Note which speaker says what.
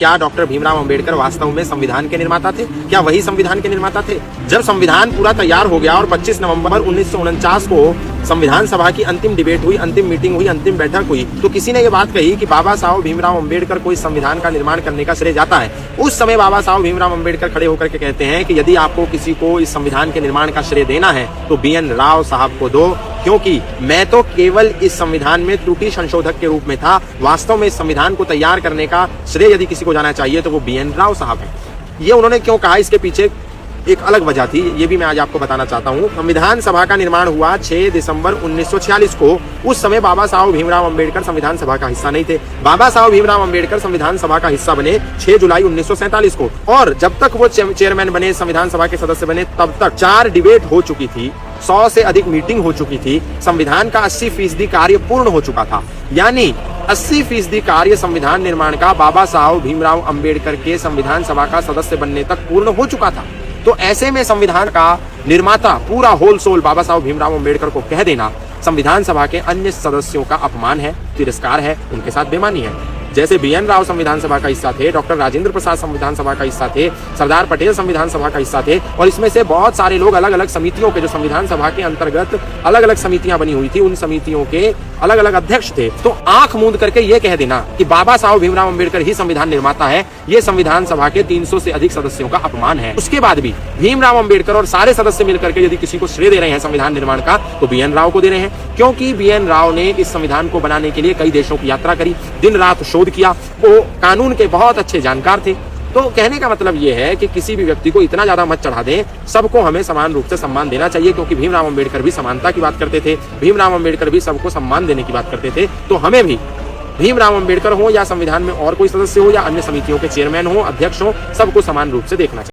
Speaker 1: क्या डॉक्टर भीमराव अंबेडकर वास्तव में संविधान के निर्माता थे? क्या वही संविधान के निर्माता थे? जब संविधान पूरा तैयार हो गया और 25 नवंबर 1949 को संविधान सभा की अंतिम डिबेट हुई, अंतिम मीटिंग हुई, अंतिम बैठक हुई, तो किसी ने ये बात कही कि बाबा साहब भीमराव अंबेडकर को इस संविधान का निर्माण करने का श्रेय जाता है। उस समय बाबा साहब भीमराव अंबेडकर खड़े होकर के कहते हैं कि यदि आपको किसी को इस संविधान के निर्माण का श्रेय देना है तो BN राव साहब को दो, क्योंकि मैं तो केवल इस संविधान में त्रुटि संशोधक के रूप में था। वास्तव में इस संविधान को तैयार करने का श्रेय यदि किसी को जाना चाहिए तो वो BN राव साहब है। ये उन्होंने क्यों कहा, इसके पीछे एक अलग वजह थी, ये भी मैं आज आपको बताना चाहता हूँ। संविधान सभा का निर्माण हुआ 6 दिसंबर 1946 को। उस समय बाबा साहब भीमराव अंबेडकर संविधान सभा का हिस्सा नहीं थे। बाबा साहब भीमराव अंबेडकर संविधान सभा का हिस्सा बने 6 जुलाई 1947 को, और जब तक वो चेयरमैन बने, संविधान सभा के सदस्य बने, तब तक 4 डिबेट हो चुकी थी, 100 से अधिक मीटिंग हो चुकी थी, संविधान का 80% कार्य पूर्ण हो चुका था। यानी 80% कार्य संविधान निर्माण का बाबा साहब भीमराव अंबेडकर के संविधान सभा का सदस्य बनने तक पूर्ण हो चुका था। तो ऐसे में संविधान का निर्माता पूरा होल सोल बाबा साहब भीमराव अंबेडकर को कह देना संविधान सभा के अन्य सदस्यों का अपमान है, तिरस्कार है, उनके साथ बेईमानी है। जैसे BN राव संविधान सभा का हिस्सा थे, डॉक्टर राजेंद्र प्रसाद संविधान सभा का हिस्सा थे, सरदार पटेल संविधान सभा का हिस्सा थे, और इसमें से बहुत सारे लोग अलग अलग समितियों के, जो संविधान सभा के अंतर्गत अलग अलग समितियां बनी हुई थी, उन समितियों के अलग अलग अध्यक्ष थे। तो आंख मूंद करके ये कह देना कि बाबा साहब भीमराव अंबेडकर ही संविधान निर्माता है, ये संविधान सभा के 300 से अधिक सदस्यों का अपमान है। उसके बाद भी भीमराव अंबेडकर और सारे सदस्य मिलकर के यदि किसी को श्रेय दे रहे हैं संविधान निर्माण का, तो BN राव को दे रहे हैं, क्योंकि BN राव ने इस संविधान को बनाने के लिए कई देशों की यात्रा करी, दिन रात शोध किया, वो कानून के बहुत अच्छे जानकार थे। तो कहने का मतलब ये है कि किसी भी व्यक्ति को इतना ज्यादा मत चढ़ा दें, सबको हमें समान रूप से सम्मान देना चाहिए, क्योंकि भीमराव अंबेडकर भी समानता की बात करते थे, भीमराव अंबेडकर भी सबको सम्मान देने की बात करते थे। तो हमें भी भीमराव अंबेडकर हो या संविधान में और कोई सदस्य हो या अन्य समितियों के चेयरमैन हो, अध्यक्ष हो, सबको समान रूप से देखना चाहिए।